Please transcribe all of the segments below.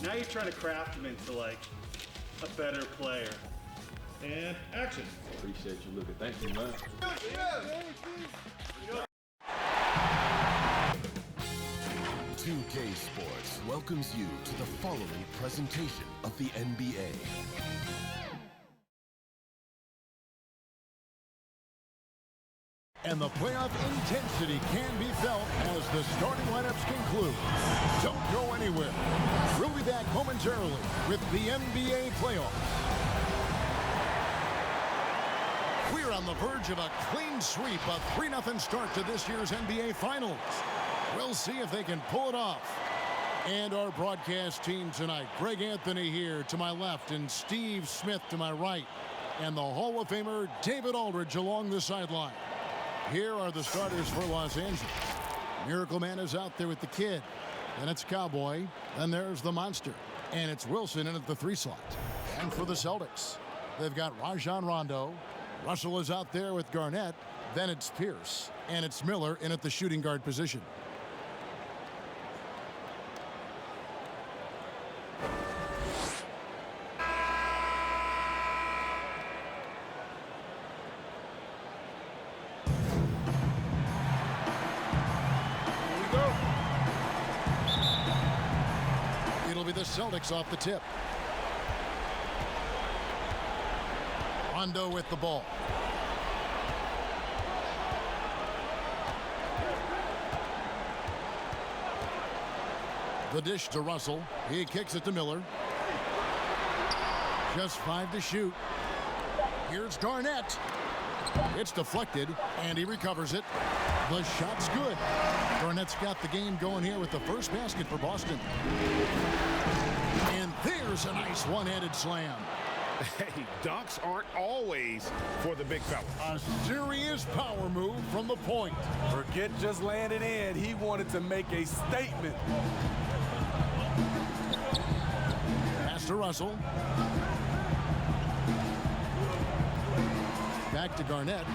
Now you're trying to craft him into like a better player. And action. Appreciate you looking. Thank you, man. 2K Sports welcomes you to the following presentation of the NBA. And the playoff intensity can be felt as the starting lineups conclude. Don't go anywhere. We'll be back momentarily with the NBA playoffs. We're on the verge of a clean sweep, a 3-0 start to this year's NBA Finals. We'll see if they can pull it off. And our broadcast team tonight, Greg Anthony here to my left and Steve Smith to my right. And the Hall of Famer David Aldridge along the sideline. Here are the starters for Los Angeles. Miracle Man is out there with the kid. Then it's Cowboy. Then there's the Monster. And it's Wilson in at the 3 slot. And for the Celtics, they've got Rondo. Russell is out there with Garnett. Then it's Pierce. And it's Miller in at the shooting guard position. The Celtics off the tip. Rondo with the ball. The dish to Russell. He kicks it to Miller. Just 5 to shoot. Here's Garnett. It's deflected, and he recovers it. The shot's good. Garnett's got the game going here with the first basket for Boston. And there's a nice one-handed slam. Hey, dunks aren't always for the big fella. A serious power move from the point. Forget just landing in. He wanted to make a statement. Pass to Russell. Back to Garnett.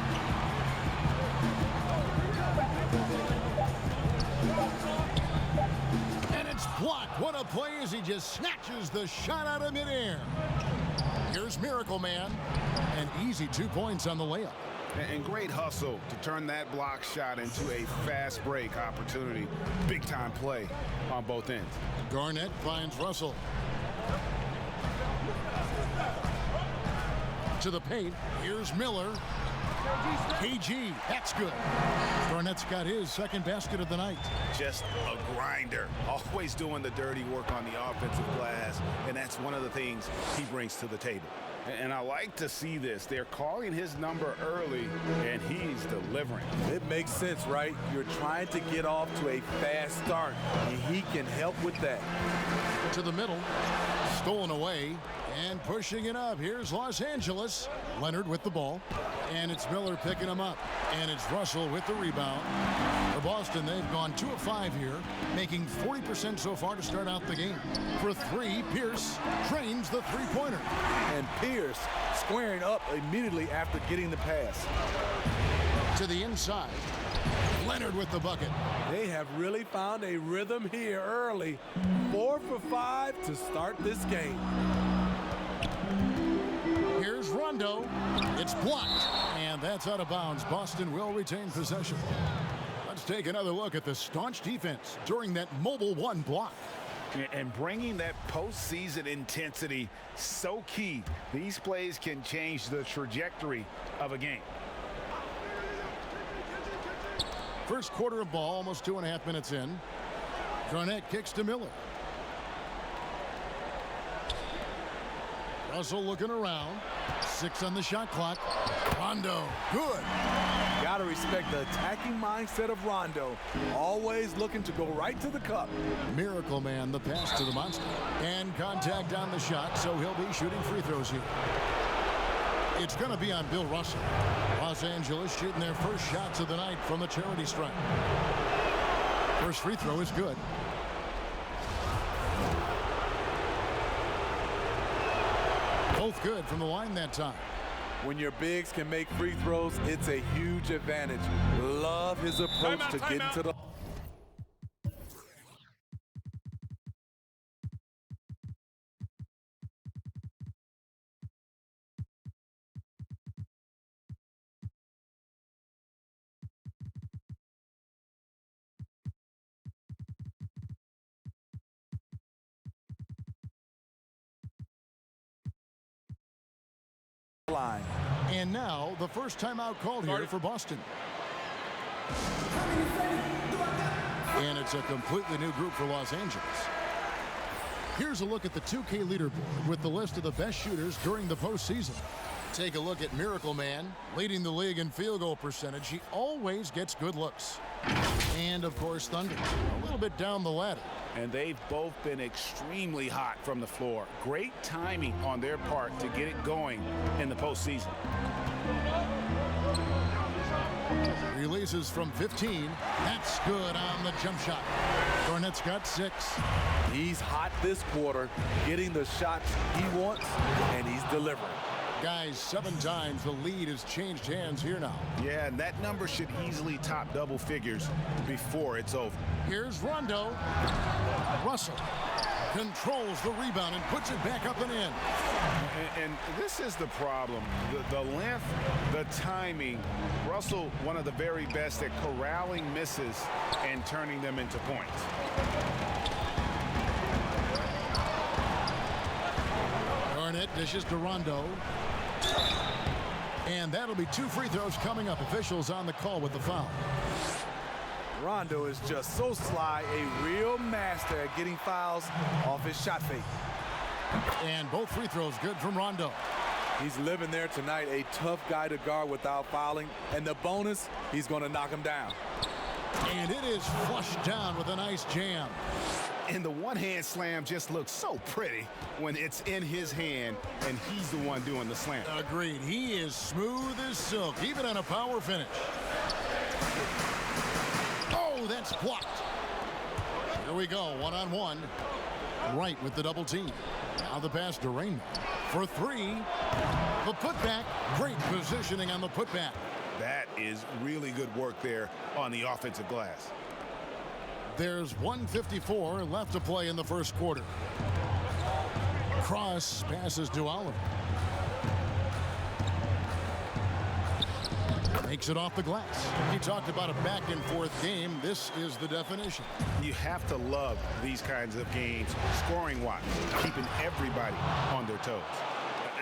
And it's blocked. What a play as he just snatches the shot out of midair. Here's Miracle Man. And easy 2 points on the layup. And great hustle to turn that block shot into a fast break opportunity. Big time play on both ends. Garnett finds Russell. To the paint. Here's Miller. KG, that's good. Garnett's got his second basket of the night. Just a grinder, always doing the dirty work on the offensive glass, and that's one of the things he brings to the table. And I like to see this. They're calling his number early, and he's delivering. It makes sense, right? You're trying to get off to a fast start, and he can help with that. To the middle, stolen away, and pushing it up. Here's Los Angeles. Leonard with the ball, and it's Miller picking him up, and it's Russell with the rebound. For Boston, they've gone 2 of 5 here, making 40% so far to start out the game. For 3, Pierce trains the three-pointer. And Pierce squaring up immediately after getting the pass. To the inside, Leonard with the bucket. They have really found a rhythm here early. 4 for 5 to start this game. Here's Rondo. It's blocked, and that's out of bounds. Boston will retain possession. Let's take another look at the staunch defense during that mobile 1 block. And bringing that postseason intensity, so key. These plays can change the trajectory of a game. First quarter of ball, almost 2.5 minutes in. Garnett kicks to Miller. Russell looking around. 6 on the shot clock. Rondo, good. Gotta respect the attacking mindset of Rondo. Always looking to go right to the cup. Miracle Man, the pass to the Monster. And contact on the shot, so he'll be shooting free throws here. It's going to be on Bill Russell. Los Angeles shooting their first shots of the night from the charity stripe. First free throw is good. Both good from the line that time. When your bigs can make free throws, it's a huge advantage. Love his approach to getting to the line. And now the first timeout called here for Boston. And it's a completely new group for Los Angeles. Here's a look at the 2K leaderboard with the list of the best shooters during the postseason. Take a look at Miracle Man, leading the league in field goal percentage. He always gets good looks. And, of course, Thunder, a little bit down the ladder. And they've both been extremely hot from the floor. Great timing on their part to get it going in the postseason. Releases from 15. That's good on the jump shot. Garnett's got 6. He's hot this quarter, getting the shots he wants, and he's delivering. Guys, 7 times the lead has changed hands here now. Yeah, and that number should easily top double figures before it's over. Here's Rondo. Russell controls the rebound and puts it back up and in. And this is the problem. The length, the timing. Russell, one of the very best at corralling misses and turning them into points. Garnett dishes to Rondo. And that'll be 2 free throws coming up. Officials on the call with the foul. Rondo is just so sly, a real master at getting fouls off his shot fake. And both free throws good from Rondo. He's living there tonight, a tough guy to guard without fouling. And the bonus, he's going to knock him down. And it is flushed down with a nice jam. And the one-hand slam just looks so pretty when it's in his hand and he's the one doing the slam. Agreed. He is smooth as silk, even on a power finish. Oh, that's blocked. Here we go, one-on-one. Right with the double team. Now the pass to Raymond for 3. The putback. Great positioning on the putback. That is really good work there on the offensive glass. There's 1:54 left to play in the first quarter. Cross passes to Oliver. Makes it off the glass. He talked about a back-and-forth game. This is the definition. You have to love these kinds of games, scoring-wise, keeping everybody on their toes.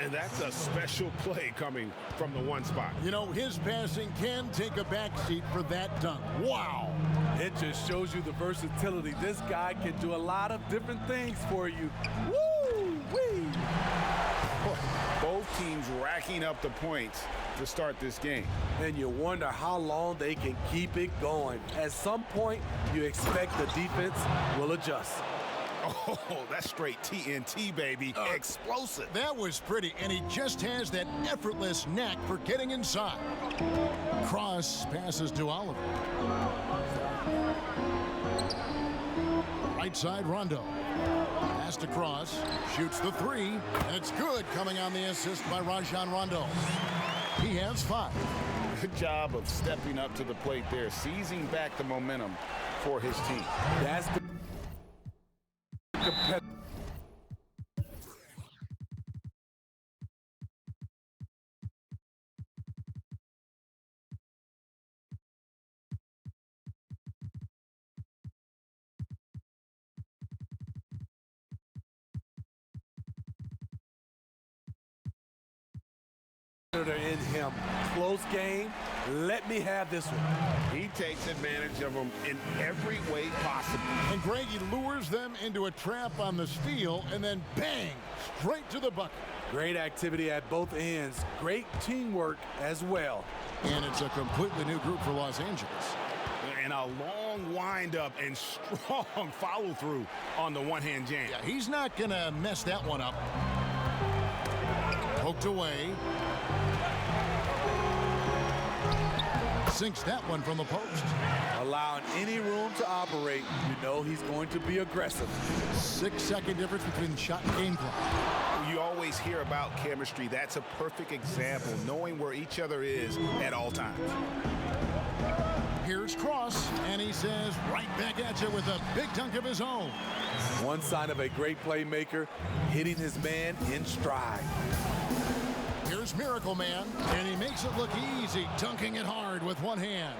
And that's a special play coming from the one spot. You know, his passing can take a backseat for that dunk. Wow. It just shows you the versatility. This guy can do a lot of different things for you. Woo-wee! Both teams racking up the points to start this game. And you wonder how long they can keep it going. At some point, you expect the defense will adjust. Oh, that's straight TNT, baby. Explosive. That was pretty, and he just has that effortless knack for getting inside. Cross passes to Oliver. Right side, Rondo. Pass to Cross. Shoots the 3, and it's good, coming on the assist by Rajon Rondo. He has 5. Good job of stepping up to the plate there, seizing back the momentum for his team. That's the competitive. In him. Close game. Let me have this one. He takes advantage of them in every way possible. And Greg, he lures them into a trap on the steal, and then bang, straight to the bucket. Great activity at both ends. Great teamwork as well. And it's a completely new group for Los Angeles. And a long windup and strong follow-through on the one-hand jam. Yeah, he's not going to mess that one up. Poked away. Sinks that one from the post. Allowing any room to operate, you know he's going to be aggressive. 6-second difference between shot and game clock. You always hear about chemistry. That's a perfect example, knowing where each other is at all times. Here's Cross, and he says right back at you with a big dunk of his own. One sign of a great playmaker, hitting his man in stride. Here's Miracle Man, and he makes it look easy, dunking it hard with one hand.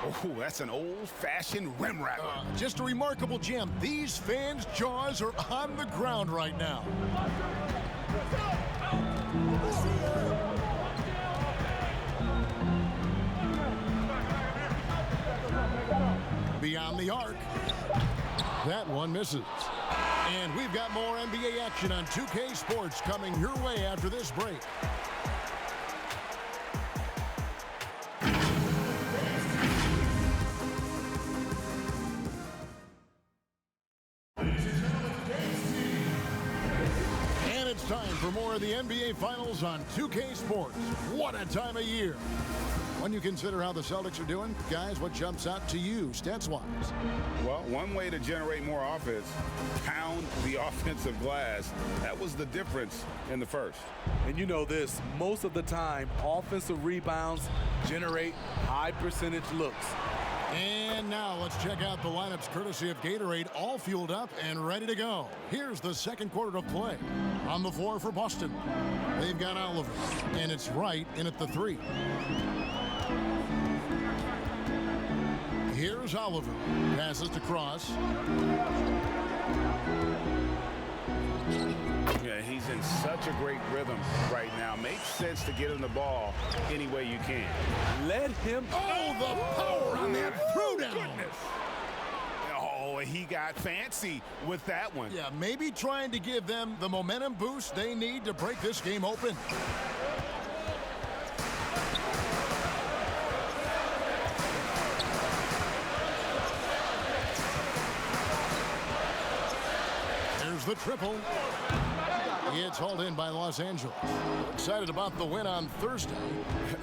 Oh, that's an old-fashioned rim wrapper. Just a remarkable jam. These fans' jaws are on the ground right now. Beyond the arc. That one misses. And we've got more NBA action on 2K Sports coming your way after this break. And it's time for more of the NBA Finals on 2K Sports. What a time of year. When you consider how the Celtics are doing, guys, what jumps out to you stats-wise? Well, one way to generate more offense, pound the offensive glass. That was the difference in the first. And you know this, most of the time, offensive rebounds generate high percentage looks. And now let's check out the lineups courtesy of Gatorade, all fueled up and ready to go. Here's the second quarter of play. On the floor for Boston, they've got Oliver, and it's Wright in at the 3. Here's Oliver. Passes to Cross. Yeah, he's in such a great rhythm right now. Makes sense to get him the ball any way you can. Let him. Oh, the power on that throwdown. Goodness. Oh, he got fancy with that one. Yeah, maybe trying to give them the momentum boost they need to break this game open. The triple. It's hauled in by Los Angeles. Excited about the win on Thursday.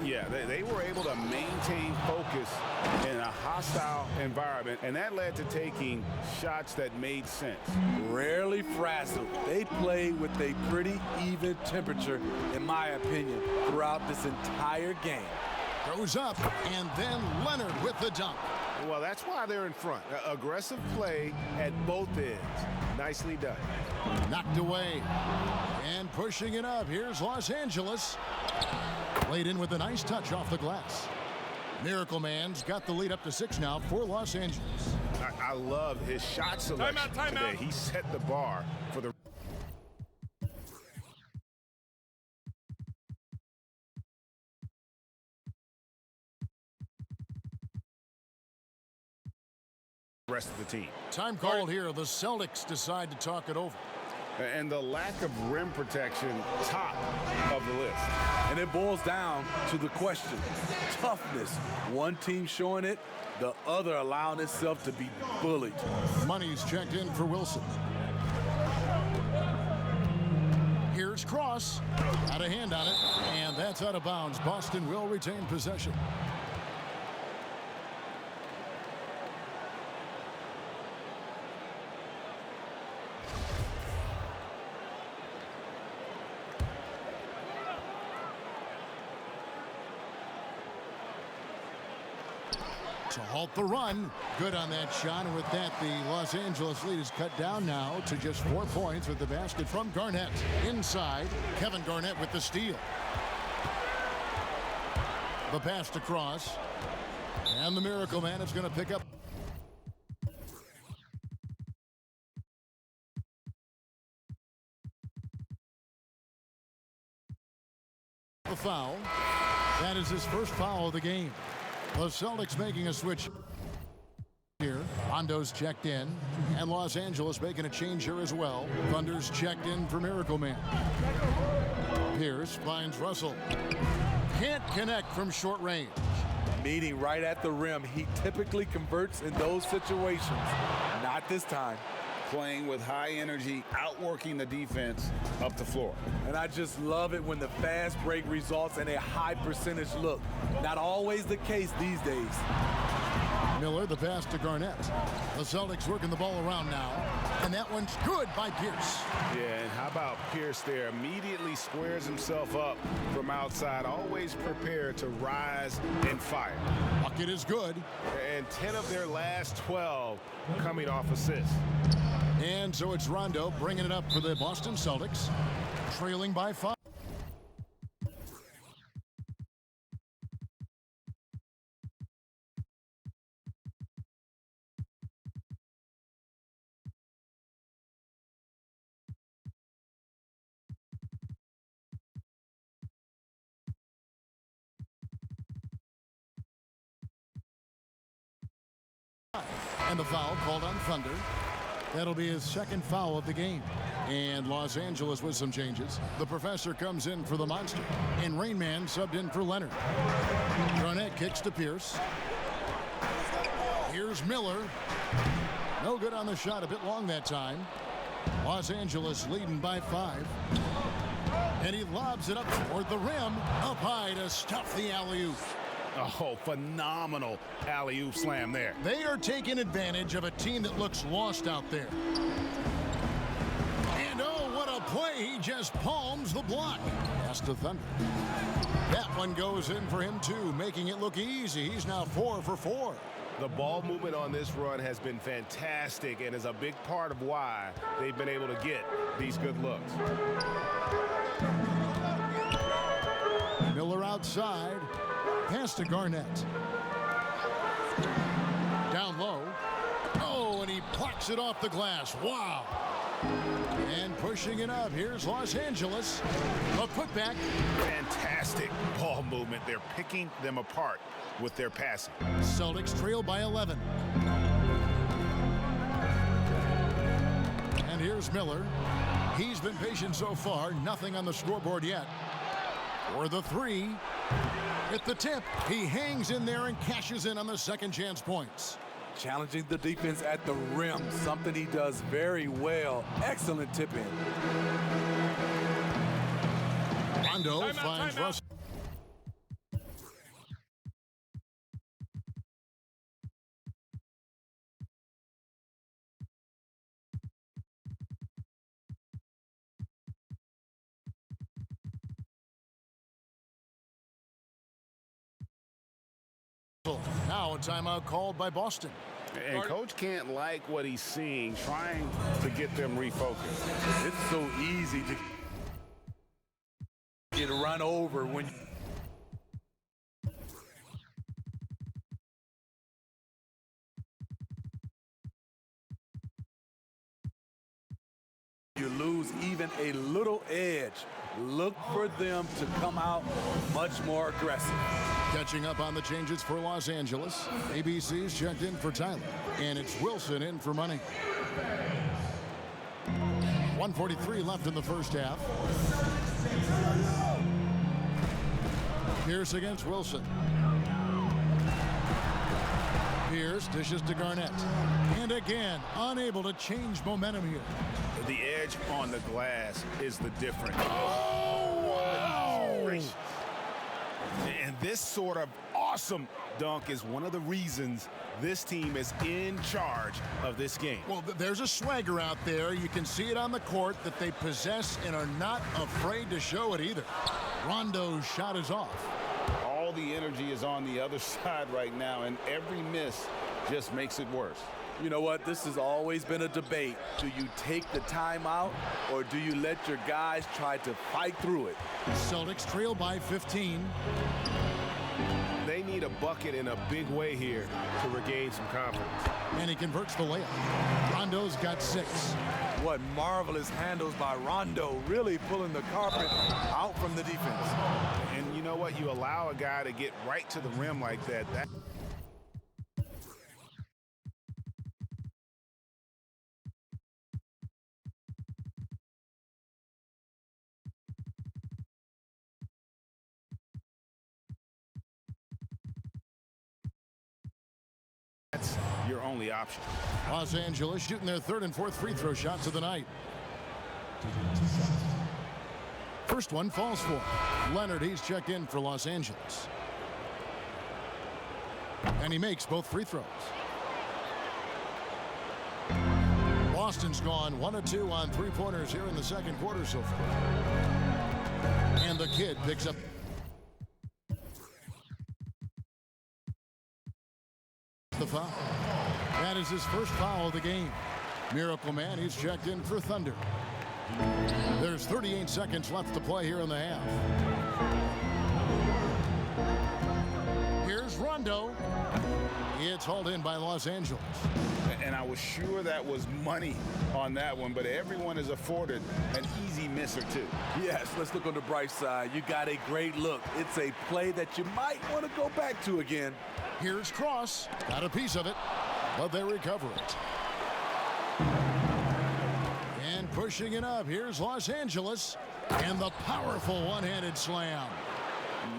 Yeah, they were able to maintain focus in a hostile environment, and that led to taking shots that made sense. Rarely frazzled. They play with a pretty even temperature, in my opinion, throughout this entire game. Goes up, and then Leonard with the dunk. Well, that's why they're in front. Aggressive play at both ends. Nicely done. Knocked away. And pushing it up. Here's Los Angeles. Played in with a nice touch off the glass. Miracle Man's got the lead up to 6 now for Los Angeles. I love his shot selection today. He set the bar for the rest of the team. Time called here. The Celtics decide to talk it over. And the lack of rim protection, top of the list. And it boils down to the question, toughness. One team showing it, the other allowing itself to be bullied. Money's checked in for Wilson. Here's Cross. Got a hand on it, and that's out of bounds. Boston will retain possession. To halt the run. Good on that shot. And with that, the Los Angeles lead is cut down now to just 4 points with the basket from Garnett. Inside, Kevin Garnett with the steal. The pass to Cross. And the Miracle Man is going to pick up. The foul. That is his first foul of the game. The Celtics making a switch here. Rondo's checked in, and Los Angeles making a change here as well. Thunder's checked in for Miracle Man. Pierce finds Russell. Can't connect from short range. Meeting right at the rim. He typically converts in those situations. Not this time. Playing with high energy, outworking the defense up the floor. And I just love it when the fast break results in a high percentage look. Not always the case these days. Miller, the pass to Garnett. The Celtics working the ball around now. And that one's good by Pierce. Yeah, and how about Pierce there? Immediately squares himself up from outside. Always prepared to rise and fire. Bucket is good. And 10 of their last 12 coming off assists. And so it's Rondo bringing it up for the Boston Celtics. Trailing by 5. And the foul called on Thunder. That'll be his second foul of the game. And Los Angeles with some changes. The professor comes in for the Monster. And Rainman subbed in for Leonard. Garnett kicks to Pierce. Here's Miller. No good on the shot, a bit long that time. Los Angeles leading by 5. And he lobs it up toward the rim. Up high to stuff the alley-oop. Oh, phenomenal alley-oop slam there. They are taking advantage of a team that looks lost out there. And oh, what a play. He just palms the block. Pass to Thunder. That one goes in for him too, making it look easy. He's now 4 for 4. The ball movement on this run has been fantastic and is a big part of why they've been able to get these good looks. Miller outside. Pass to Garnett. Down low. Oh, and he plucks it off the glass. Wow. And pushing it up. Here's Los Angeles. A putback. Fantastic ball movement. They're picking them apart with their passing. Celtics trail by 11. And here's Miller. He's been patient so far. Nothing on the scoreboard yet. For the 3. At the tip, he hangs in there and cashes in on the second chance points. Challenging the defense at the rim, something he does very well. Excellent tip in. Rondo finds Russ. Now a timeout called by Boston. And coach can't like what he's seeing, trying to get them refocused. It's so easy to get run over when you lose even a little edge. Look for them to come out much more aggressive. Catching up on the changes for Los Angeles. ABC's checked in for Tyler. And it's Wilson in for Money. 1:43 left in the first half. Pierce against Wilson. Pierce dishes to Garnett. And again, unable to change momentum here. The edge on the glass is the difference. Oh, wow! And this sort of awesome dunk is one of the reasons this team is in charge of this game. Well, there's a swagger out there. You can see it on the court that they possess and are not afraid to show it either. Rondo's shot is off. All the energy is on the other side right now, and every miss just makes it worse. You know what? This has always been a debate. Do you take the timeout or do you let your guys try to fight through it? Celtics trail by 15. They need a bucket in a big way here to regain some confidence. And he converts the layup. Rondo's got 6. What marvelous handles by Rondo, really pulling the carpet out from the defense. And you know what? You allow a guy to get right to the rim like that. That's your only option. Los Angeles shooting their 3rd and 4th free throw shots of the night. First one falls for Leonard. He's checked in for Los Angeles. And he makes both free throws. Boston's gone 1 of 2 on 3-pointers here in the second quarter so far. And the kid picks up the foul. That is his first foul of the game. Miracle Man, he's checked in for Thunder. There's 38 seconds left to play here in the half. Here's Rondo. It's hauled in by Los Angeles. And I was sure that was money on that one, but everyone is afforded an easy miss or two. Yes, let's look on the bright side. You got a great look. It's a play that you might want to go back to again. Here's Cross. Got a piece of it. but they recover it. And pushing it up, here's Los Angeles, and the powerful one-handed slam.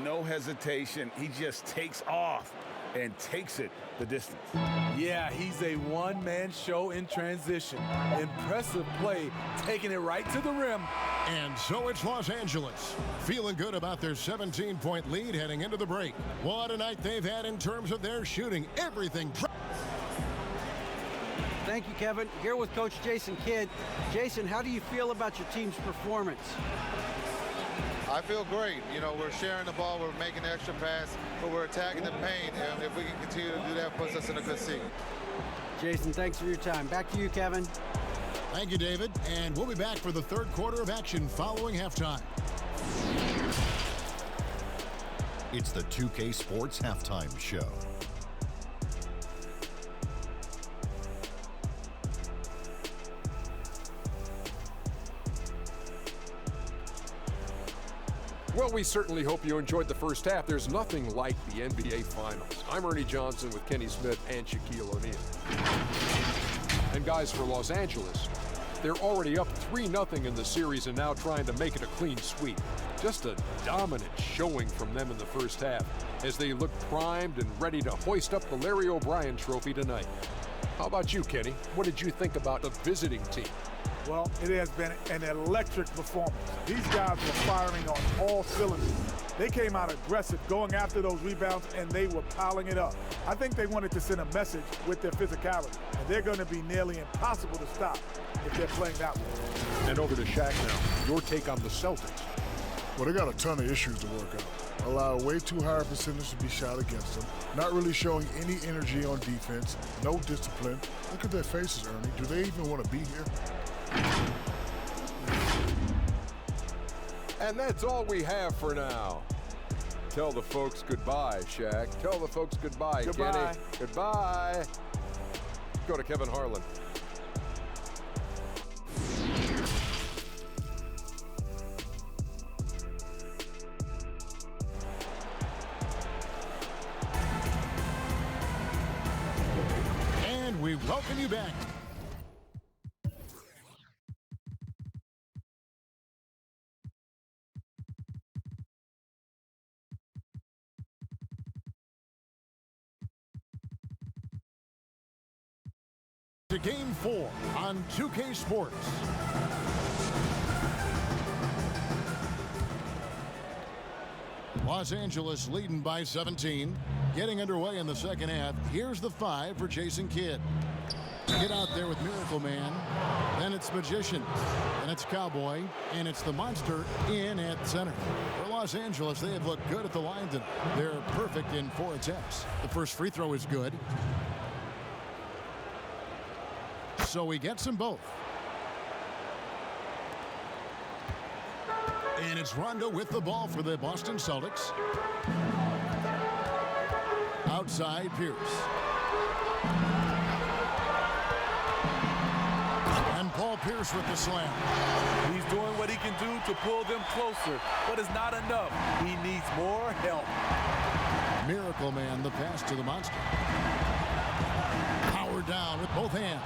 No hesitation. He just takes off and takes it the distance. Yeah, he's a one-man show in transition. Impressive play, taking it right to the rim. And so it's Los Angeles, feeling good about their 17-point lead heading into the break. What a night they've had in terms of their shooting. Everything. Thank you, Kevin. Here with Coach Jason Kidd. Jason, how do you feel about your team's performance? I feel great. You know, we're sharing the ball, we're making the extra pass, but we're attacking the paint, and if we can continue to do that, puts us in a good seat. Jason, thanks for your time. Back to you, Kevin. Thank you, David. And we'll be back for the third quarter of action following halftime. It's the 2K Sports Halftime Show. Well, we certainly hope you enjoyed the first half. There's nothing like the NBA Finals. I'm Ernie Johnson with Kenny Smith and Shaquille O'Neal. And guys, for Los Angeles, they're already up 3-0 in the series and now trying to make it a clean sweep. Just a dominant showing from them in the first half as they look primed and ready to hoist up the Larry O'Brien Trophy tonight. How about you, Kenny? What did you think about the visiting team? Well, it has been an electric performance. These guys were firing on all cylinders. They came out aggressive, going after those rebounds, and they were piling it up. I think they wanted to send a message with their physicality, and they're going to be nearly impossible to stop if they're playing that way. And over to Shaq now. Your take on the Celtics. Well, they got a ton of issues to work out. Allow way too high a percentage to be shot against them. Not really showing any energy on defense. No discipline. Look at their faces, Ernie. Do they even want to be here? And that's all we have for now. Tell the folks goodbye, Shaq. Tell the folks goodbye, Goodbye. Kenny. Goodbye. Go to Kevin Harlan. And we welcome you back. To Game 4 on 2K Sports. Los Angeles leading by 17. Getting underway in the second half. Here's the 5 for Jason Kidd. Get out there with Miracle Man. Then it's Magician. And it's Cowboy. And it's the Monster in at center. For Los Angeles, they have looked good at the line tonight. They're perfect in 4 attempts. The first free throw is good. So he gets them both. And it's Rondo with the ball for the Boston Celtics. Outside, Pierce. And Paul Pierce with the slam. He's doing what he can do to pull them closer, but it's not enough. He needs more help. Miracle Man, the pass to the Monster. Power down with both hands.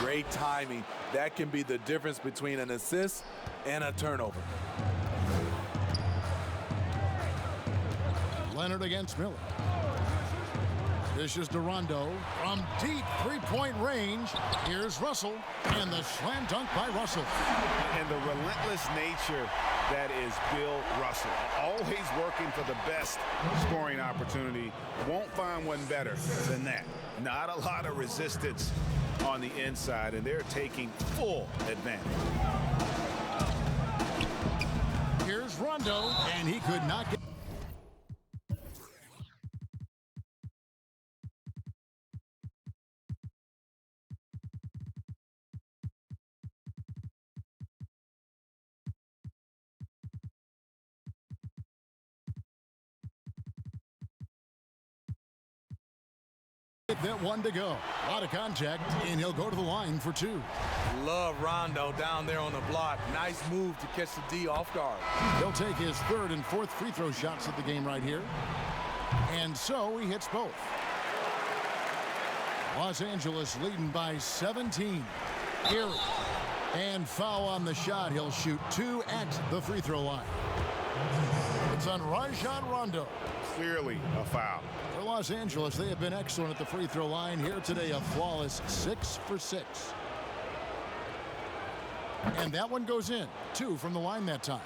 Great timing. That can be the difference between an assist and a turnover. Leonard against Miller. This is Rondo from deep three-point range. Here's Russell, and the slam dunk by Russell. And the relentless nature that is Bill Russell. Always working for the best scoring opportunity. Won't find one better than that. Not a lot of resistance on the inside, and they're taking full advantage. Here's Rondo, and he could not get... that one to go. A lot of contact, and he'll go to the line for 2. Love Rondo down there on the block. Nice move to catch the D off guard. He'll take his 3rd and 4th free throw shots of the game right here. And so he hits both. Los Angeles leading by 17. Erie. And foul on the shot. He'll shoot 2 at the free throw line. It's on Rajon Rondo. Clearly a foul. For Los Angeles, they have been excellent at the free throw line. Here today, a flawless 6 for 6. And that one goes in. 2 from the line that time.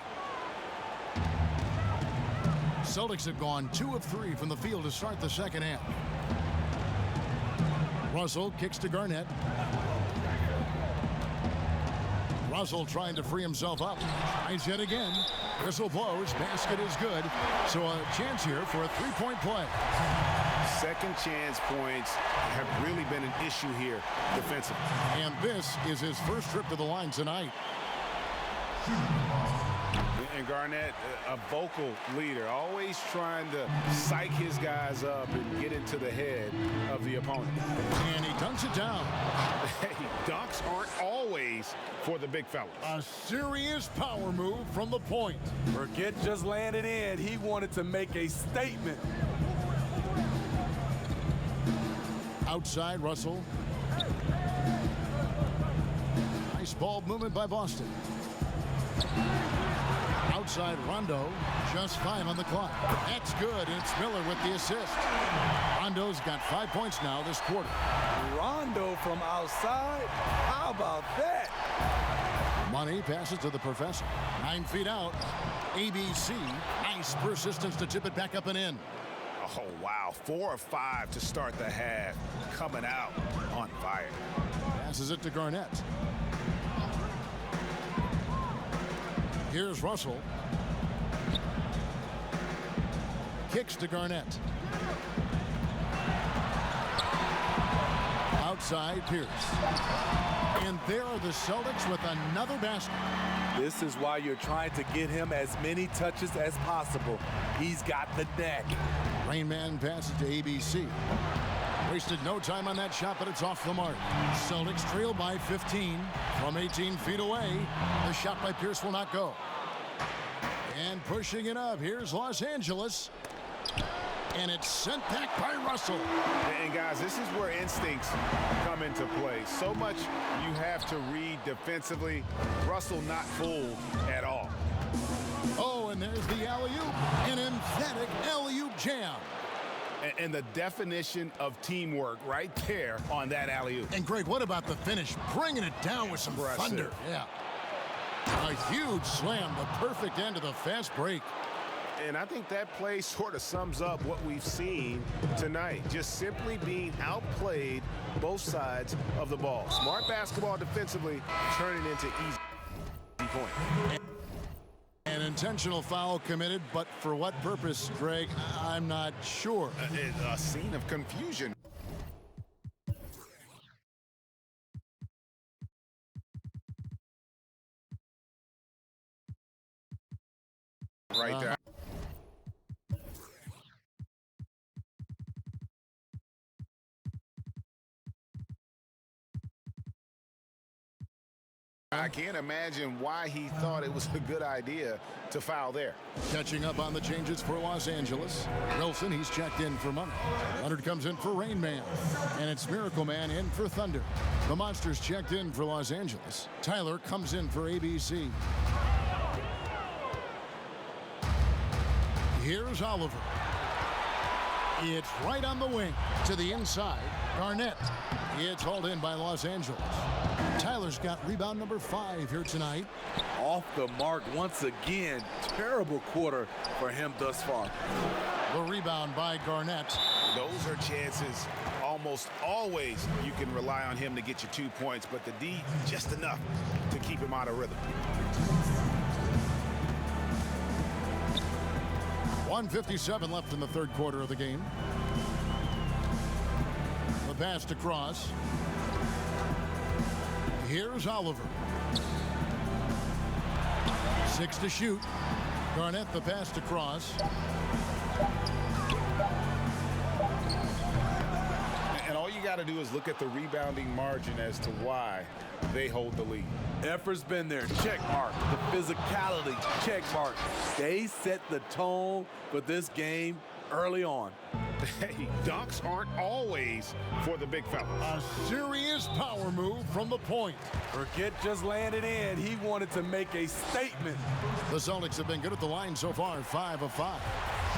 Celtics have gone 2 of 3 from the field to start the second half. Russell kicks to Garnett. Russell trying to free himself up. Tries yet again. Whistle blows. Basket is good. So a chance here for a three-point play. Second chance points have really been an issue here defensively. And this is his first trip to the line tonight. And Garnett, a vocal leader, always trying to psych his guys up and get into the head of the opponent. And he dunks it down. Hey, dunks aren't always for the big fellas. A serious power move from the point. Forget just laying it in. He wanted to make a statement. Outside, Russell. Nice ball movement by Boston. Outside, Rondo, just 5 on the clock. That's good, and it's Miller with the assist. Rondo's got 5 points now this quarter. Rondo from outside? How about that? Money passes to the professor. 9 feet out. ABC, nice persistence to tip it back up and in. Oh, wow. 4 of 5 to start the half. Coming out on fire. Passes it to Garnett. Here's Russell. Kicks to Garnett. Outside, Pierce. And there are the Celtics with another basket. This is why you're trying to get him as many touches as possible. He's got the neck. Rain Man passes to ABC. Wasted no time on that shot, but it's off the mark. Celtics trail by 15 from 18 feet away. The shot by Pierce will not go. And pushing it up, here's Los Angeles. And it's sent back by Russell. And guys, this is where instincts come into play. So much you have to read defensively. Russell not fooled at all. Oh, and there's the alley-oop. An emphatic alley-oop jam. And the definition of teamwork right there on that alley-oop. And Greg, what about the finish? Bringing it down with some thunder. Yeah. A huge slam, the perfect end of the fast break. And I think that play sort of sums up what we've seen tonight. Just simply being outplayed both sides of the ball. Smart basketball defensively, turning into easy point. An intentional foul committed, but for what purpose, Greg? I'm not sure. A scene of confusion. Right there. I can't imagine why he thought it was a good idea to foul there. Catching up on the changes for Los Angeles. Wilson, he's checked in for Money. Leonard comes in for Rain Man. And it's Miracle Man in for Thunder. The Monsters checked in for Los Angeles. Tyler comes in for ABC. Here's Oliver. It's right on the wing to the inside. Garnett. It's hauled in by Los Angeles. Tyler's got rebound number 5 here tonight. Off the mark once again. Terrible quarter for him thus far. The rebound by Garnett. Those are chances almost always you can rely on him to get you 2 points, but the D just enough to keep him out of rhythm. 1:57 left in the third quarter of the game. The pass to Cross. Here's Oliver. 6 to shoot. Garnett the pass to Cross. And all you got to do is look at the rebounding margin as to why they hold the lead. Effort's been there. Check mark. The physicality. Check mark. They set the tone for this game early on. Hey, dunks aren't always for the big fellas. A serious power move from the point. Forget just laying it in. He wanted to make a statement. The Celtics have been good at the line so far, 5 of 5.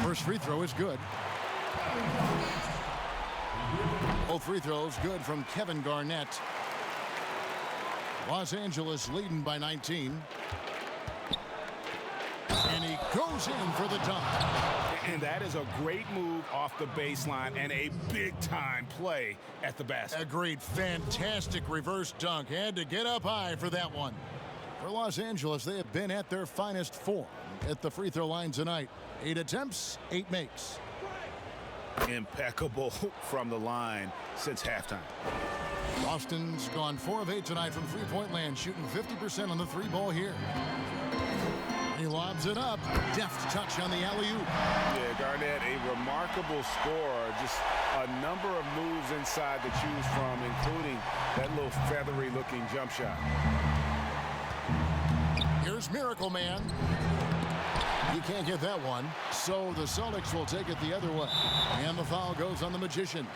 First free throw is good. Both free throws good from Kevin Garnett. Los Angeles leading by 19. And he goes in for the dunk. And that is a great move off the baseline and a big-time play at the basket. Agreed. Fantastic reverse dunk. Had to get up high for that one. For Los Angeles, they have been at their finest form at the free throw line tonight. 8 attempts, 8 makes. Impeccable from the line since halftime. Boston's gone 4 of 8 tonight from three-point land, shooting 50% on the three ball here. He lobs it up. Deft touch on the alley-oop. Yeah, Garnett, a remarkable scorer. Just a number of moves inside to choose from, including that little feathery-looking jump shot. Here's Miracle Man. You can't get that one, so the Celtics will take it the other way. And the foul goes on the Magician.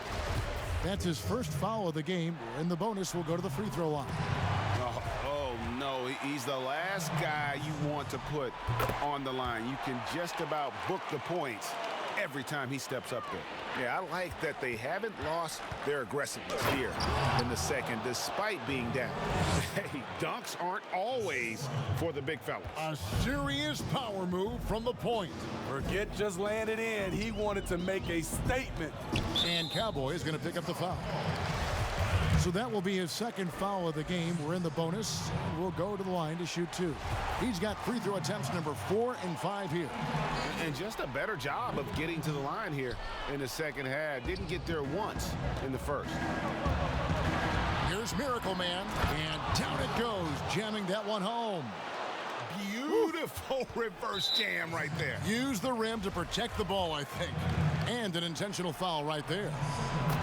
That's his first foul of the game, and the bonus will go to the free throw line. Oh, no, he's the last guy you want to put on the line. You can just about book the points every time he steps up there. Yeah, I like that they haven't lost their aggressiveness here in the second, despite being down. Hey, dunks aren't always for the big fellas. A serious power move from the point. Forget just laying it in. He wanted to make a statement. And Cowboy is going to pick up the foul. So that will be his second foul of the game. We're in the bonus. We'll go to the line to shoot 2. He's got free throw attempts number 4 and 5 here. And just a better job of getting to the line here in the second half. Didn't get there once in the first. Here's Miracle Man, and down it goes, jamming that one home. Beautiful reverse jam right there. Use the rim to protect the ball, I think. And an intentional foul right there.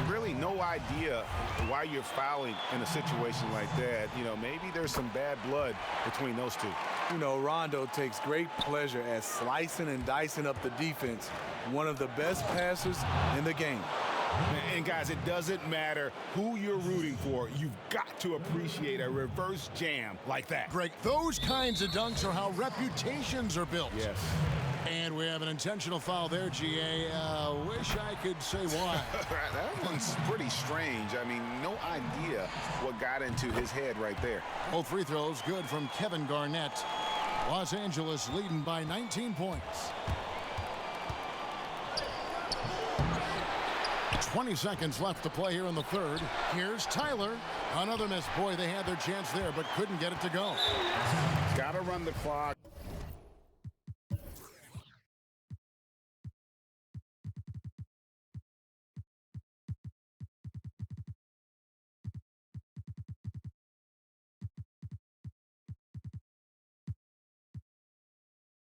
Really no idea why you're fouling in a situation like that. You know, maybe there's some bad blood between those two. You know, Rondo takes great pleasure at slicing and dicing up the defense. One of the best passers in the game. And guys, it doesn't matter who you're rooting for. You've got to appreciate a reverse jam like that. Greg, those kinds of dunks are how reputations are built. Yes. And we have an intentional foul there, GA. Wish I could say why. That one's pretty strange. I mean, no idea what got into his head right there. Both free throws good from Kevin Garnett. Los Angeles leading by 19 points. 20 seconds left to play here in the third. Here's Tyler. Another miss. Boy, they had their chance there, but couldn't get it to go. Got to run the clock.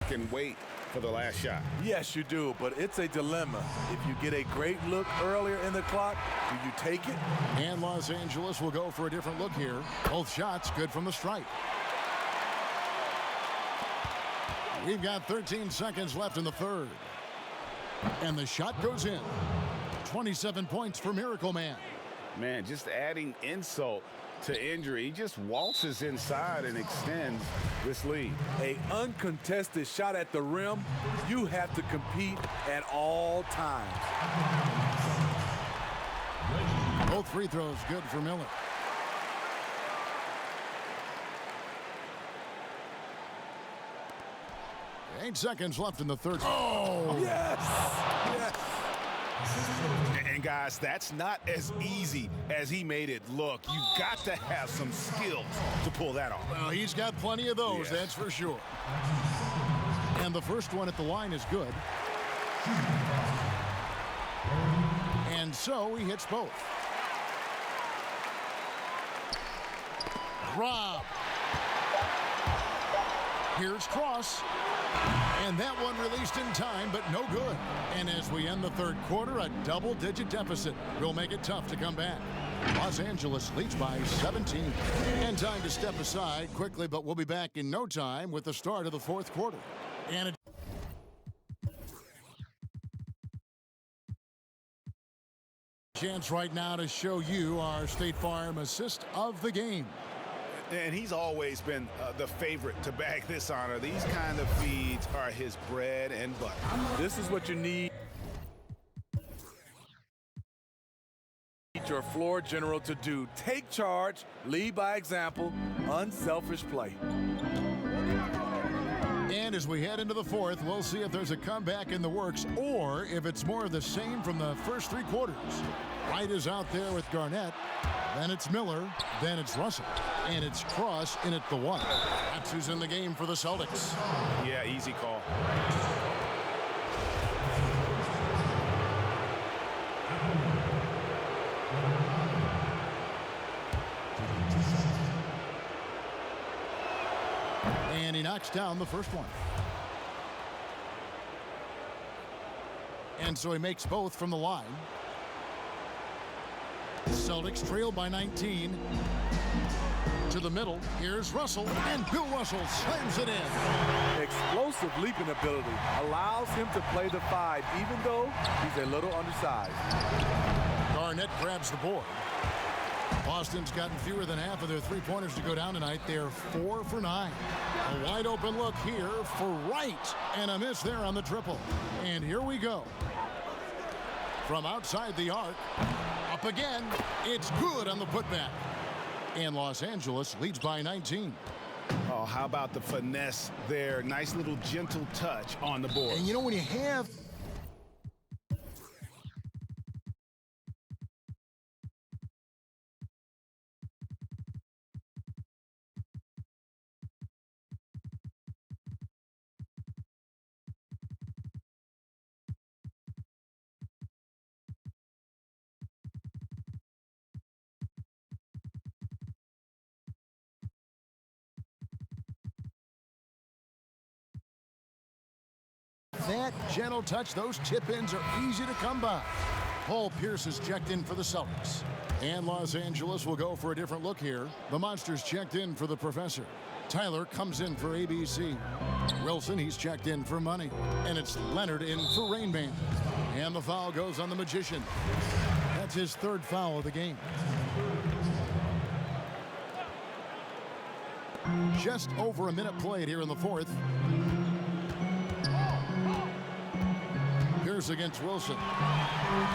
Can wait for the last shot. Yes, you do, but it's a dilemma. If you get a great look earlier in the clock, do you take it? And Los Angeles will go for a different look here. Both shots good from the stripe. We've got 13 seconds left in the third. And the shot goes in. 27 points for Miracle Man. Man, just adding insult to injury. He just waltzes inside and extends this lead. A uncontested shot at the rim, you have to compete at all times. Both free throws good for Miller. Eight seconds left in the third. Oh! Yes! Yes! And guys, that's not as easy as he made it look. You've got to have some skills to pull that off. Well, he's got plenty of those, that's for sure. And the first one at the line is good. And so he hits both. Rob. Here's Cross. And that one released in time, but no good. And as we end the third quarter, a double-digit deficit will make it tough to come back. Los Angeles leads by 17. And time to step aside quickly, but we'll be back in no time with the start of the fourth quarter. And Chance right now to show you our State Farm assist of the game. And he's always been the favorite to bag this honor. These kind of feeds are his bread and butter. This is what you need your floor general to do. Take charge, lead by example, unselfish play. And as we head into the fourth, we'll see if there's a comeback in the works or if it's more of the same from the first three quarters. Wright is out there with Garnett. Then it's Miller. Then it's Russell. And it's Cross in at the one. That's who's in the game for the Celtics. Yeah, easy call. And he knocks down the first one. And so he makes both from the line. The Celtics trail by 19. To the middle. Here's Russell. And Bill Russell slams it in. Explosive leaping ability allows him to play the 5, even though he's a little undersized. Garnett grabs the board. Boston's gotten fewer than half of their three-pointers to go down tonight. They're 4 for 9. A wide open look here for Wright. And a miss there on the triple. And here we go. From outside the arc. Up again. It's good on the putback. And Los Angeles leads by 19. Oh, how about the finesse there? Nice little gentle touch on the board. And you know when you have... that gentle touch, those tip-ins are easy to come by. Paul Pierce is checked in for the Celtics. And Los Angeles will go for a different look here. The Monsters checked in for the Professor. Tyler comes in for ABC. Wilson, he's checked in for Money. And it's Leonard in for Rain Man. And the foul goes on the Magician. That's his third foul of the game. Just over a minute played here in the fourth. Pierce against Wilson.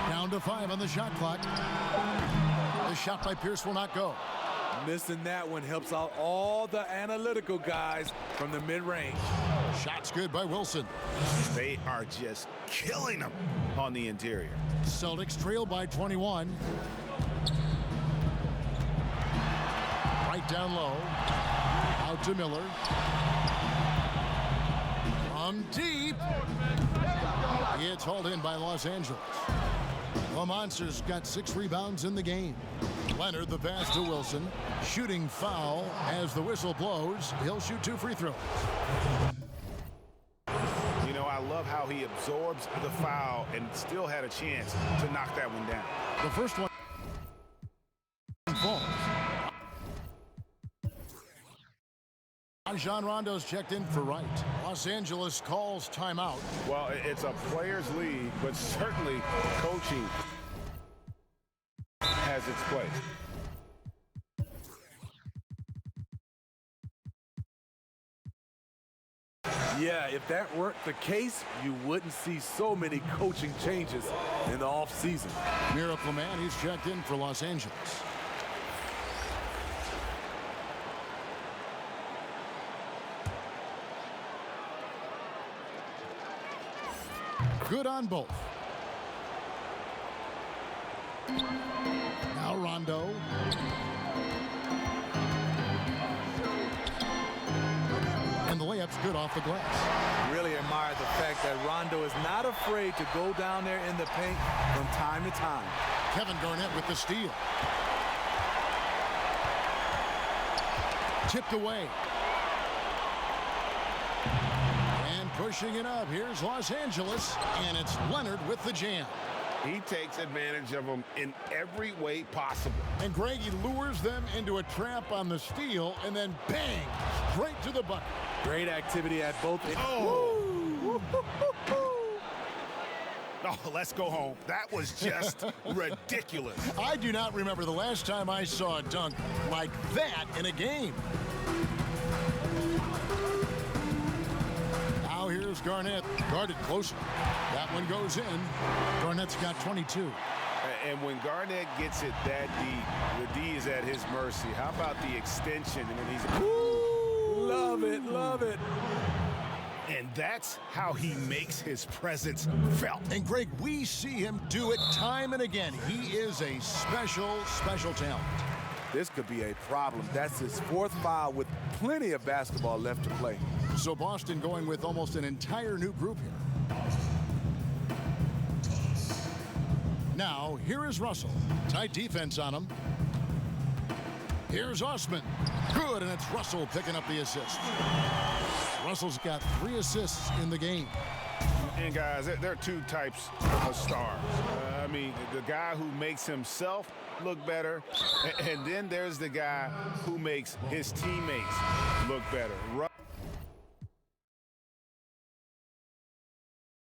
Down to 5 on the shot clock. The shot by Pierce will not go. Missing that one helps out all the analytical guys from the mid-range. Shot's good by Wilson. They are just killing them on the interior. Celtics trail by 21. Right down low. Out to Miller. From deep. It's hauled in by Los Angeles. The Monsters got 6 rebounds in the game. Leonard the pass to Wilson. Shooting foul as the whistle blows. He'll shoot 2 free throws. You know, I love how he absorbs the foul and still had a chance to knock that one down. The first one falls. John Rondo's checked in for Wright. Los Angeles calls timeout. Well, it's a players' league, but certainly coaching has its place. Yeah, if that weren't the case, you wouldn't see so many coaching changes in the offseason. Miracle Man, he's checked in for Los Angeles. Good on both. Now Rondo. And the layup's good off the glass. Really admire the fact that Rondo is not afraid to go down there in the paint from time to time. Kevin Garnett with the steal. Tipped away. Pushing it up. Here's Los Angeles, and it's Leonard with the jam. He takes advantage of them in every way possible. And Greg, he lures them into a trap on the steal, and then bang, straight to the bucket. Great activity at both ends. Oh! Oh, let's go home. That was just ridiculous. I do not remember the last time I saw a dunk like that in a game. Now here's Garnett, guarded closer. That one goes in. Garnett's got 22. And when Garnett gets it that deep, the D is at his mercy. How about the extension? And then he's... Woo! Love it, love it. And that's how he makes his presence felt. And Greg, we see him do it time and again. He is a special, special talent. This could be a problem. That's his 4th foul with plenty of basketball left to play. So Boston going with almost an entire new group here. Now, here is Russell. Tight defense on him. Here's Osman. Good, and it's Russell picking up the assist. Russell's got 3 assists in the game. And guys, there are 2 types of stars. I mean, the guy who makes himself look better, and then there's the guy who makes his teammates look better.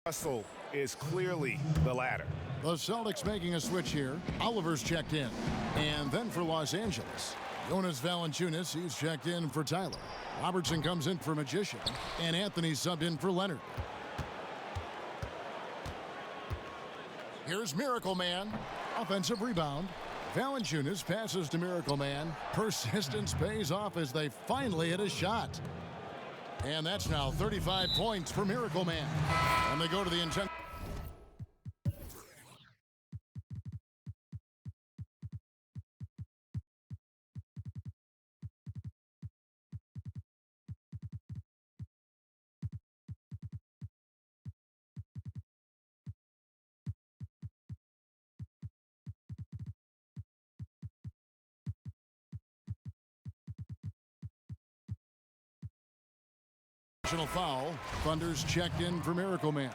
Russell is clearly the latter. The Celtics making a switch here. Oliver's checked in. And then for Los Angeles, Jonas Valanciunas, he's checked in for Tyler. Robertson comes in for Magician. And Anthony subbed in for Leonard. Here's Miracle Man. Offensive rebound. Valanciunas passes to Miracle Man. Persistence pays off as they finally hit a shot. And that's now 35 points for Miracle Man. And they go to the intent. Foul. Thunder's checked in for Miracle Man.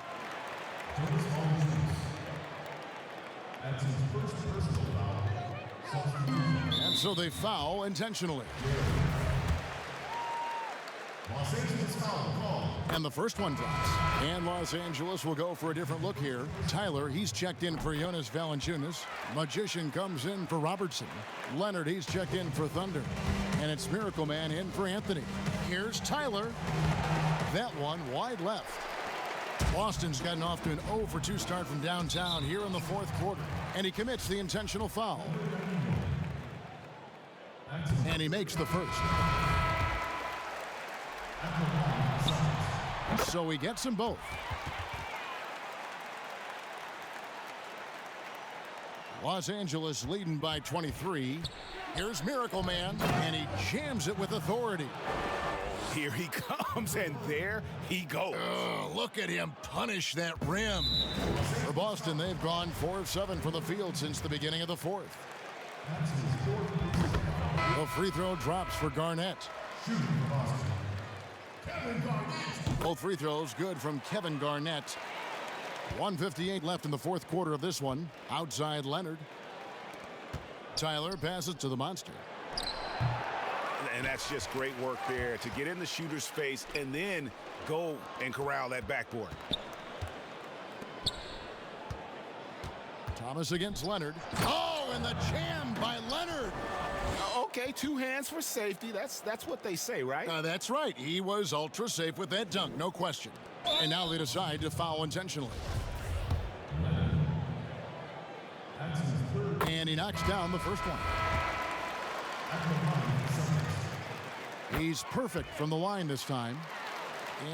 And so they foul intentionally. And the first one drops. And Los Angeles will go for a different look here. Tyler, he's checked in for Jonas Valanciunas. Magician comes in for Robertson. Leonard, he's checked in for Thunder. And it's Miracle Man in for Anthony. Here's Tyler. That one wide left. Boston's gotten off to an 0 for 2 start from downtown here in the 4th quarter. And he commits the intentional foul. And he makes the first. So he gets them both. Los Angeles leading by 23. Here's Miracle Man, and he jams it with authority. Here he comes, and there he goes. Oh, look at him punish that rim. For Boston, they've gone 4 of 7 from the field since the beginning of the 4th. The free throw drops for Garnett. Both free throws good from Kevin Garnett. 1:58 left in the 4th quarter of this one. Outside Leonard. Tyler passes to the monster. And that's just great work there to get in the shooter's face and then go and corral that backboard. Thomas against Leonard. Oh, and the jam by Leonard. Okay, 2 hands for safety. That's what they say, right? That's right. He was ultra safe with that dunk, no question. And now they decide to foul intentionally. And he knocks down the first one. He's perfect from the line this time.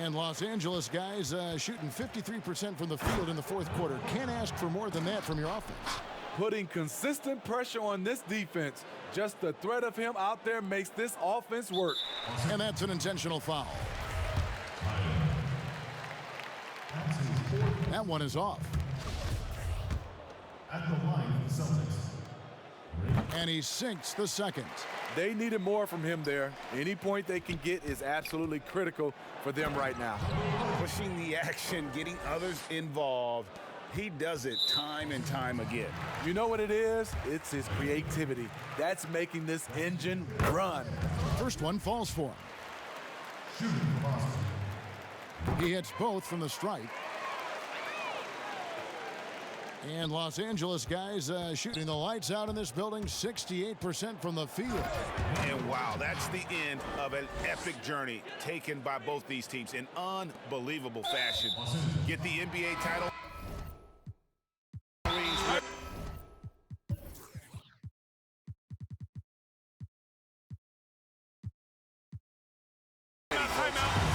And Los Angeles guys shooting 53% from the field in the 4th quarter. Can't ask for more than that from your offense. Putting consistent pressure on this defense. Just the threat of him out there makes this offense work. And that's an intentional foul. That one is off. At the line for the Celtics. And he sinks the second. They needed more from him there. Any point they can get is absolutely critical for them right now. Pushing the action, getting others involved. He does it time and time again. You know what it is? It's his creativity. That's making this engine run. First one falls for him. He hits both from the stripe. And Los Angeles guys shooting the lights out in this building, 68% from the field. And wow, that's the end of an epic journey taken by both these teams in unbelievable fashion. Get the NBA title.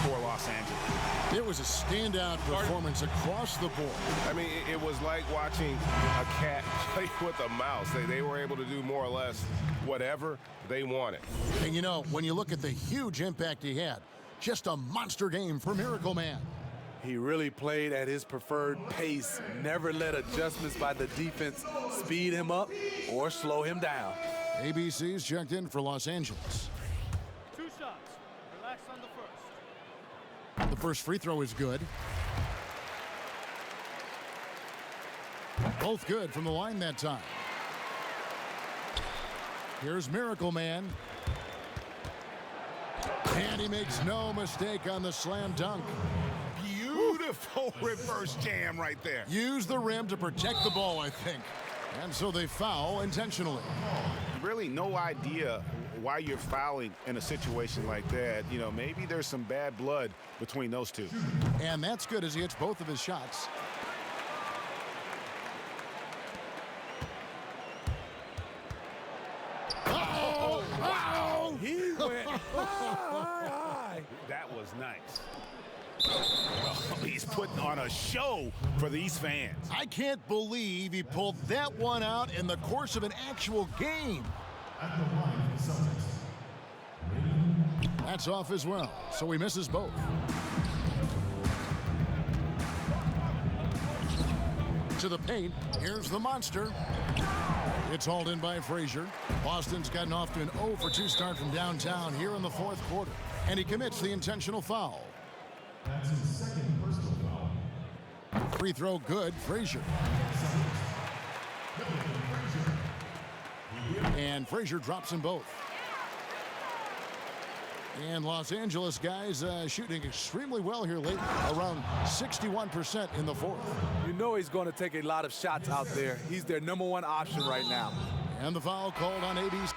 For Los Angeles. It was a standout performance across the board. I mean, it was like watching a cat play with a mouse. They were able to do more or less whatever they wanted. And you know, when you look at the huge impact he had, just a monster game for Miracle Man. He really played at his preferred pace, never let adjustments by the defense speed him up or slow him down. ABC's checked in for Los Angeles. 2 shots. Relax on the first. The first free throw is good. Both good from the line that time. Here's Miracle Man. And he makes no mistake on the slam dunk. Beautiful reverse jam right there. Use the rim to protect the ball, I think. And so they foul intentionally. Really no idea why you're fouling in a situation like that. You know, maybe there's some bad blood between those two. And that's good as he hits both of his shots. Oh! He went high. That was nice. Well, he's putting on a show for these fans. I can't believe he pulled that one out in the course of an actual game. That's off as well, so he misses both. To the paint, here's the monster. It's hauled in by Frazier. Boston's gotten off to an 0 for 2 start from downtown here in the 4th quarter, and he commits the intentional foul. That's his second personal foul. Free throw good, Frazier. And Frazier drops them both. And Los Angeles guys shooting extremely well here late, around 61% in the 4th. You know he's going to take a lot of shots out there. He's their #1 option right now. And the foul called on ABC.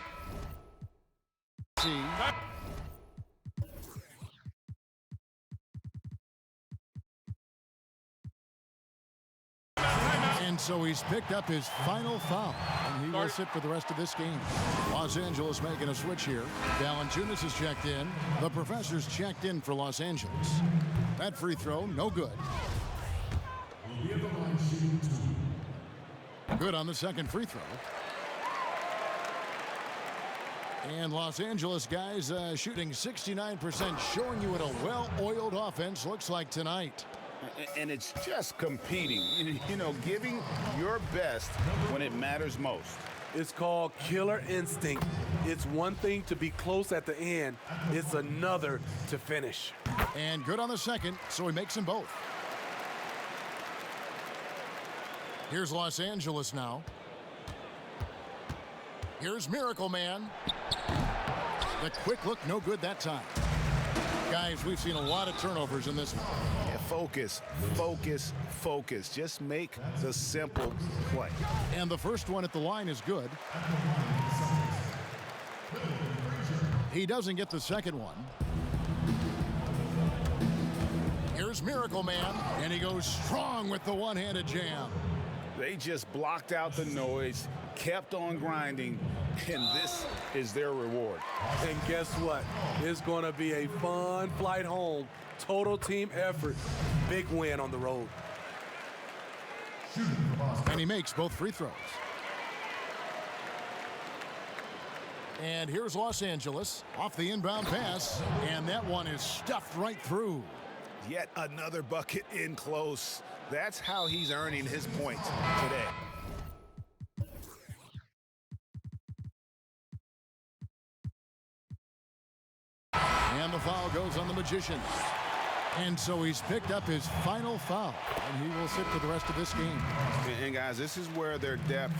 And so he's picked up his final foul, and he will sit for the rest of this game. Los Angeles making a switch here. Valanciunas is checked in. The professor's checked in for Los Angeles. That free throw, no good. Good on the second free throw. And Los Angeles guys shooting 69%, showing you what a well-oiled offense looks like tonight. And it's just competing, you know, giving your best when it matters most. It's called killer instinct. It's one thing to be close at the end. It's another to finish. And good on the second, so he makes them both. Here's Los Angeles now. Here's Miracle Man. The quick look, no good that time. Guys, we've seen a lot of turnovers in this one. Yeah, focus, focus, focus. Just make the simple play. And the first one at the line is good. He doesn't get the second one. Here's Miracle Man, and he goes strong with the one-handed jam. They just blocked out the noise, kept on grinding, and this is their reward. And guess what? It's going to be a fun flight home. Total team effort. Big win on the road. And he makes both free throws. And here's Los Angeles off the inbound pass, and that one is stuffed right through. Yet another bucket in close. That's how he's earning his points today. And the foul goes on the Magician. And so he's picked up his final foul, and he will sit for the rest of this game. And guys, this is where their depth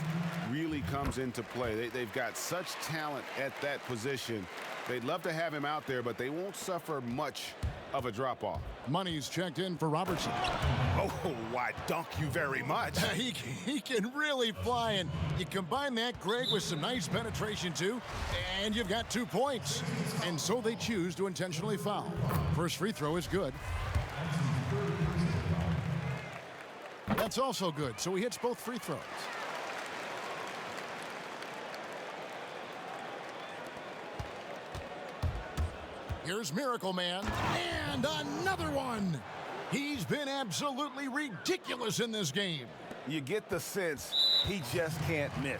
really comes into play. They've got such talent at that position. They'd love to have him out there, but they won't suffer much of a drop-off. Money's checked in for Robertson. Oh, why, dunk you very much. He can really fly, and you combine that, Greg, with some nice penetration, too, and you've got 2 points. And so they choose to intentionally foul. First free throw is good. That's also good, so he hits both free throws. Here's Miracle Man, and another one. He's been absolutely ridiculous in this game. You get the sense he just can't miss.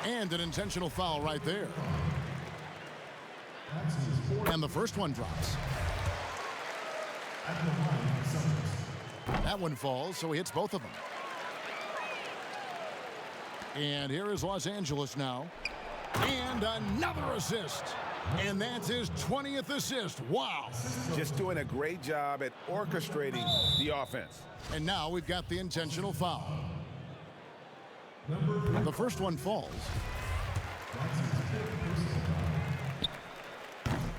And an intentional foul right there. And the first one drops. That one falls, so he hits both of them. And here is Los Angeles now. And another assist. And that's his 20th assist. Wow. Just doing a great job at orchestrating the offense. And now we've got the intentional foul. The first one falls.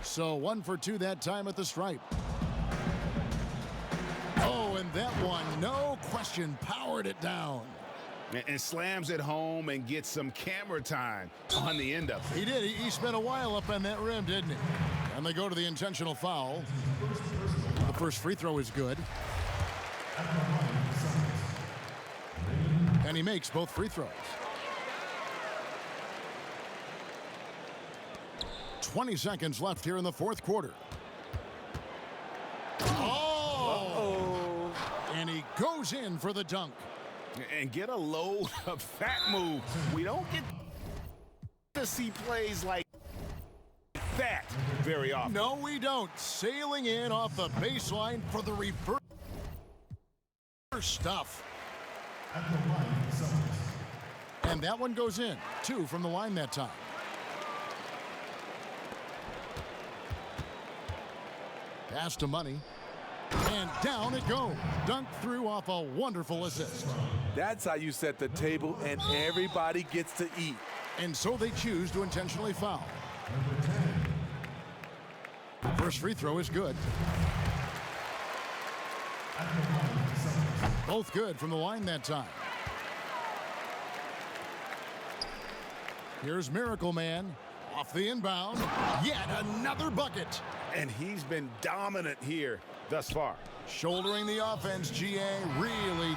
So 1 for 2 that time at the stripe. Oh, and that one, no question, powered it down. And slams it home and gets some camera time on the end of it. He did. He spent a while up on that rim, didn't he? And they go to the intentional foul. The first free throw is good. And he makes both free throws. 20 seconds left here in the fourth quarter. Oh! And he goes in for the dunk. And get a load of that move. We don't get to see plays like that very often. No, we don't. Sailing in off the baseline for the reverse stuff. And that one goes in. 2 from the line that time. Pass to Money. And down it goes. Dunked through off a wonderful assist. That's how you set the table, and everybody gets to eat. And so they choose to intentionally foul. First free throw is good. Both good from the line that time. Here's Miracle Man. Off the inbound. Yet another bucket. And he's been dominant here thus far. Shouldering the offense, GA, really.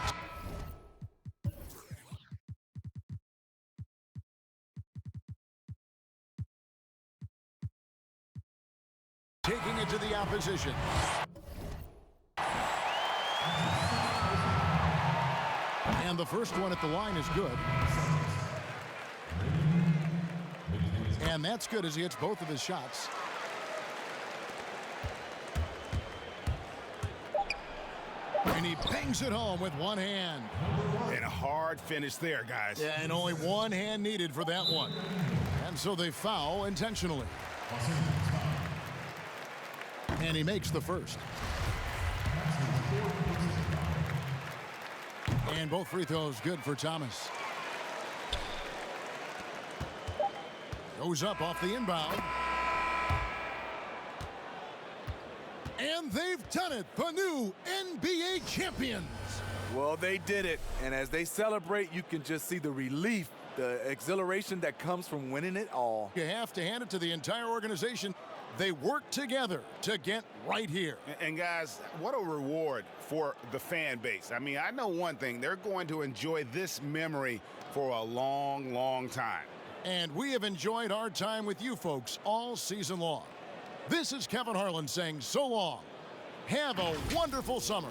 Taking it to the opposition. And the first one at the line is good. And that's good as he hits both of his shots. And he bangs it home with one hand. And a hard finish there, guys. Yeah, and only one hand needed for that one. And so they foul intentionally. And he makes the first. And both free throws good for Thomas. Goes up off the inbound. And they've done it, the new NBA champions. Well, they did it. And as they celebrate, you can just see the relief, the exhilaration that comes from winning it all. You have to hand it to the entire organization. They work together to get right here. And guys, what a reward for the fan base. I mean, I know one thing. They're going to enjoy this memory for a long, long time. And we have enjoyed our time with you folks all season long. This is Kevin Harlan saying so long. Have a wonderful summer.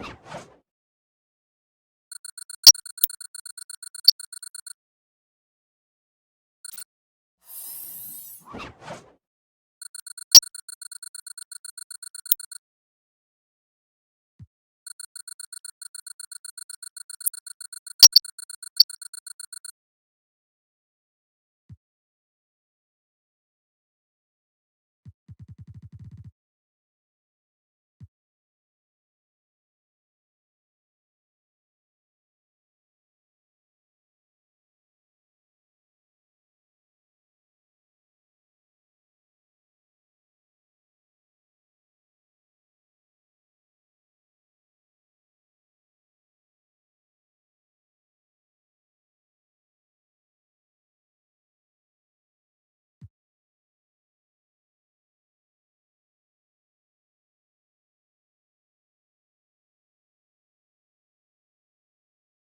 it.